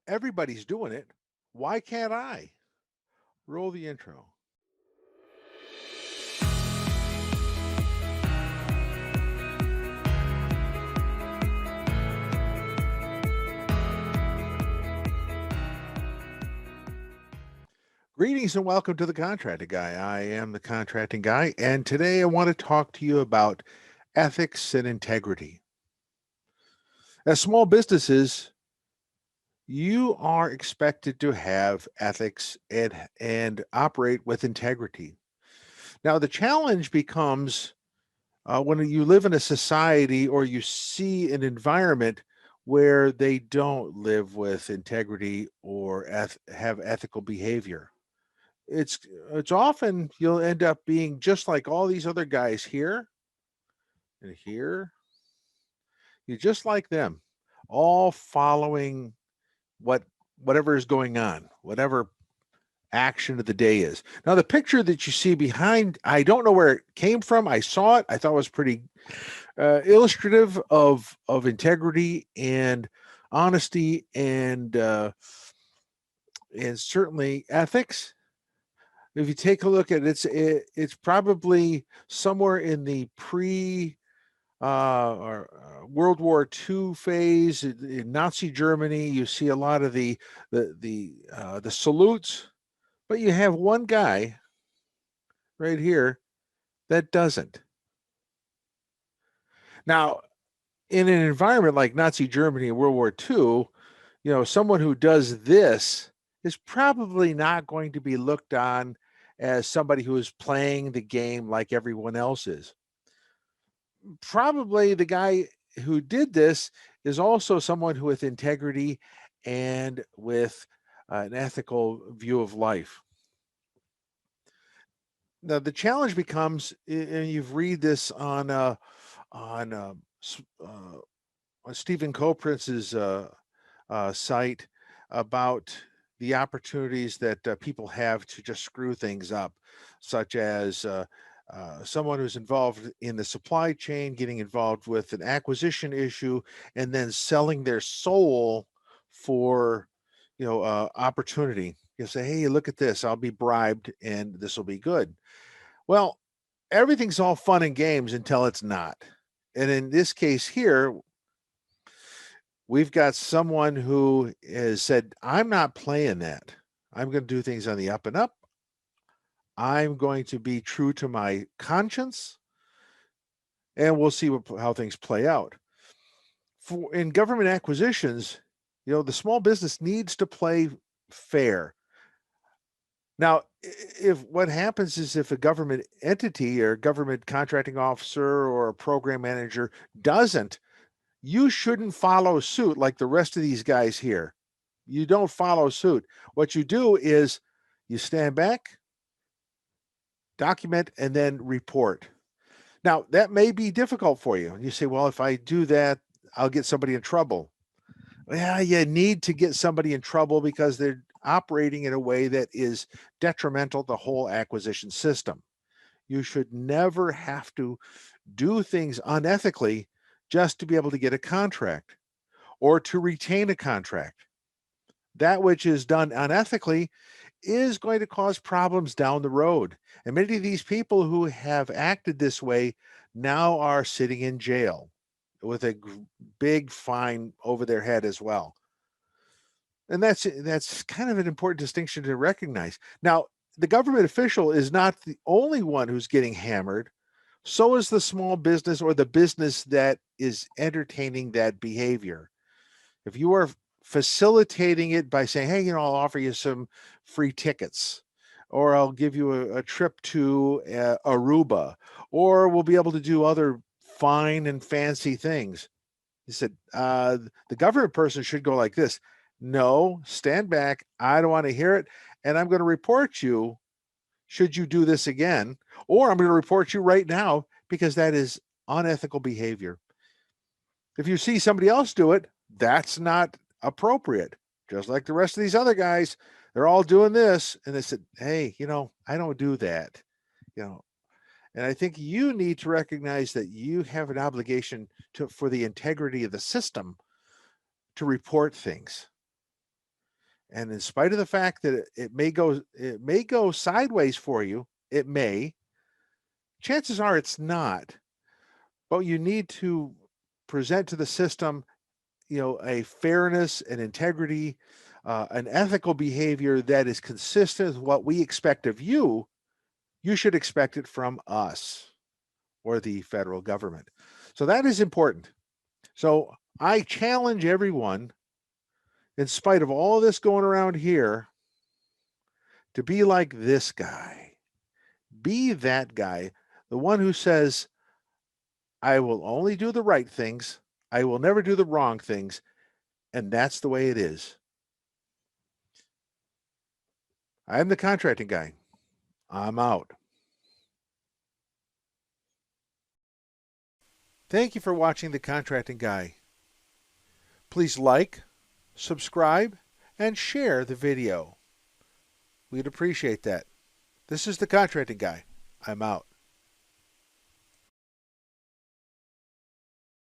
Everybody's doing it. Why can't I? Roll the intro. Greetings and welcome to the Contracting Guy. I am the Contracting Guy, and today I want to talk to you about ethics and integrity. As small businesses, you are expected to have ethics and operate with integrity. Now, the challenge becomes when you live in a society or you see an environment where they don't live with integrity or have ethical behavior. It's it's often you'll end up being just like all these other guys here and here. You're just like them, all following what whatever is going on, whatever action of the day is. Now, the picture that you see behind, I don't know where it came from. I saw it. I thought it was pretty illustrative of integrity and honesty and certainly ethics. If you take a look at it, it's probably somewhere in the pre or World War II phase in Nazi Germany. You see a lot of the salutes, but you have one guy right here that doesn't. Now, in an environment like Nazi Germany in World War II, someone who does this is probably not going to be looked on as somebody who is playing the game like everyone else is. Probably the guy who did this is also someone who with integrity and with an ethical view of life. Now the challenge becomes, and you've read this on Steven Koprince's site about the opportunities that people have to just screw things up, such as someone who's involved in the supply chain getting involved with an acquisition issue and then selling their soul for opportunity. You say, hey, look at this, I'll be bribed and this will be good. Well, everything's all fun and games until it's not. And in this case here, we've got someone who has said, I'm not playing that. I'm going to do things on the up and up. I'm going to be true to my conscience, and we'll see how things play out. In government acquisitions, the small business needs to play fair. Now, if what happens is if a government entity or government contracting officer or a program manager doesn't, you shouldn't follow suit like the rest of these guys here. You don't follow suit. What you do is you stand back, document, and then report. Now, that may be difficult for you. You say, well, if I do that, I'll get somebody in trouble. Yeah, you need to get somebody in trouble because they're operating in a way that is detrimental to the whole acquisition system. You should never have to do things unethically just to be able to get a contract or to retain a contract. That which is done unethically is going to cause problems down the road. And many of these people who have acted this way now are sitting in jail with a big fine over their head as well. And that's kind of an important distinction to recognize. Now, the government official is not the only one who's getting hammered. So is the small business or the business that is entertaining that behavior. If you are facilitating it by saying, hey, I'll offer you some free tickets, or I'll give you a trip to Aruba, or we'll be able to do other fine and fancy things. He said, the government person should go like this. No, stand back. I don't want to hear it. And I'm going to report you should you do this again, or I'm going to report you right now because that is unethical behavior. If you see somebody else do it, that's not appropriate. Just like the rest of these other guys, they're all doing this. And they said, hey, I don't do that. And I think you need to recognize that you have an obligation for the integrity of the system to report things. And in spite of the fact that it may go sideways for you, it may. Chances are it's not. But you need to present to the system, a fairness and integrity, an ethical behavior that is consistent with what we expect of you. You should expect it from us or the federal government. So that is important. So I challenge everyone, in spite of all this going around here, to be like this guy. Be that guy, the one who says, I will only do the right things. I will never do the wrong things. And that's the way it is. I'm the contracting guy. I'm out. Thank you for watching The Contracting Guy. Please like, subscribe, and share the video. We'd appreciate that. This is The Contracting Guy. I'm out.